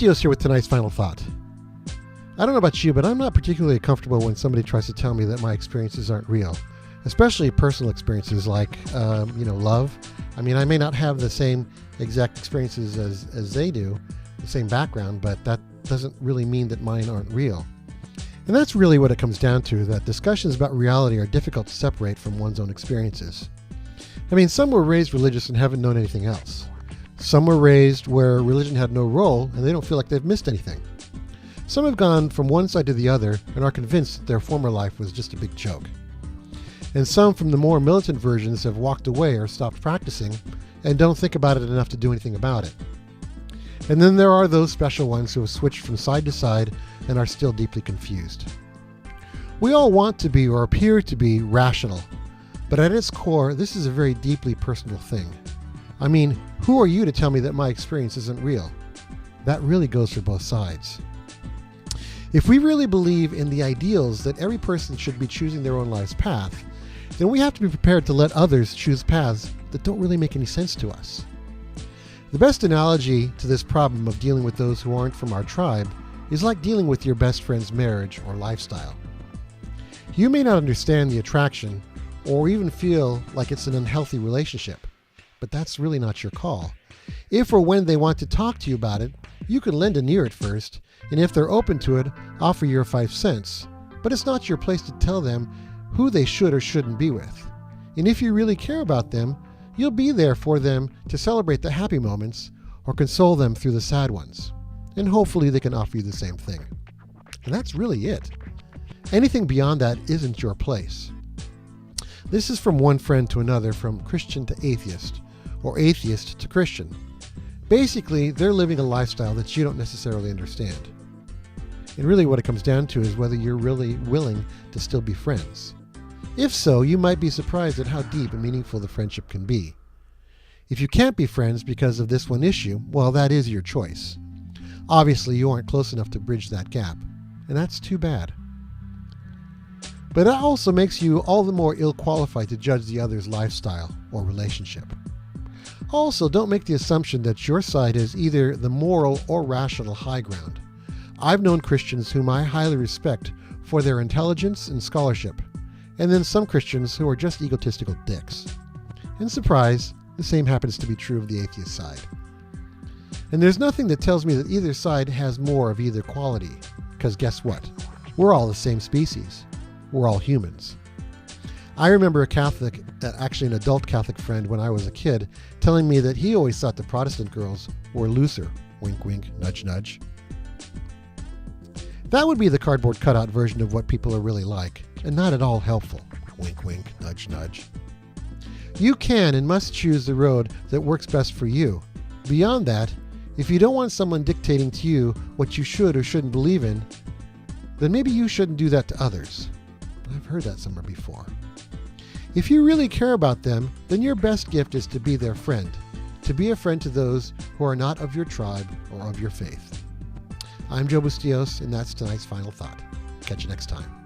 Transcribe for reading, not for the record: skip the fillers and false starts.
Bustillos here with tonight's final thought. I don't know about you, but I'm not particularly comfortable when somebody tries to tell me that my experiences aren't real, especially personal experiences like, love. I mean, I may not have the same exact experiences as they do, the same background, but that doesn't really mean that mine aren't real. And that's really what it comes down to, that discussions about reality are difficult to separate from one's own experiences. I mean, some were raised religious and haven't known anything else. Some were raised where religion had no role and they don't feel like they've missed anything. Some have gone from one side to the other and are convinced that their former life was just a big joke. And some from the more militant versions have walked away or stopped practicing and don't think about it enough to do anything about it. And then there are those special ones who have switched from side to side and are still deeply confused. We all want to be or appear to be rational, but at its core, this is a very deeply personal thing. I mean, who are you to tell me that my experience isn't real? That really goes for both sides. If we really believe in the ideals that every person should be choosing their own life's path, then we have to be prepared to let others choose paths that don't really make any sense to us. The best analogy to this problem of dealing with those who aren't from our tribe is like dealing with your best friend's marriage or lifestyle. You may not understand the attraction or even feel like it's an unhealthy relationship, but that's really not your call. If or when they want to talk to you about it, you can lend an ear at first, and if they're open to it, offer your 5 cents. But it's not your place to tell them who they should or shouldn't be with. And if you really care about them, you'll be there for them to celebrate the happy moments or console them through the sad ones. And hopefully they can offer you the same thing. And that's really it. Anything beyond that isn't your place. This is from one friend to another, from Christian to atheist, or atheist to Christian. Basically, they're living a lifestyle that you don't necessarily understand. And really what it comes down to is whether you're really willing to still be friends. If so, you might be surprised at how deep and meaningful the friendship can be. If you can't be friends because of this one issue, well, that is your choice. Obviously, you aren't close enough to bridge that gap, and that's too bad. But that also makes you all the more ill-qualified to judge the other's lifestyle or relationship. Also, don't make the assumption that your side is either the moral or rational high ground. I've known Christians whom I highly respect for their intelligence and scholarship, and then some Christians who are just egotistical dicks. And surprise, the same happens to be true of the atheist side. And there's nothing that tells me that either side has more of either quality, because guess what? We're all the same species. We're all humans. I remember a Catholic, actually an adult Catholic friend when I was a kid, telling me that he always thought the Protestant girls were looser. Wink, wink, nudge, nudge. That would be the cardboard cutout version of what people are really like, and not at all helpful. Wink, wink, nudge, nudge. You can and must choose the road that works best for you. Beyond that, if you don't want someone dictating to you what you should or shouldn't believe in, then maybe you shouldn't do that to others. I've heard that somewhere before. If you really care about them, then your best gift is to be their friend, to be a friend to those who are not of your tribe or of your faith. I'm Joe Bustillos, and that's tonight's final thought. Catch you next time.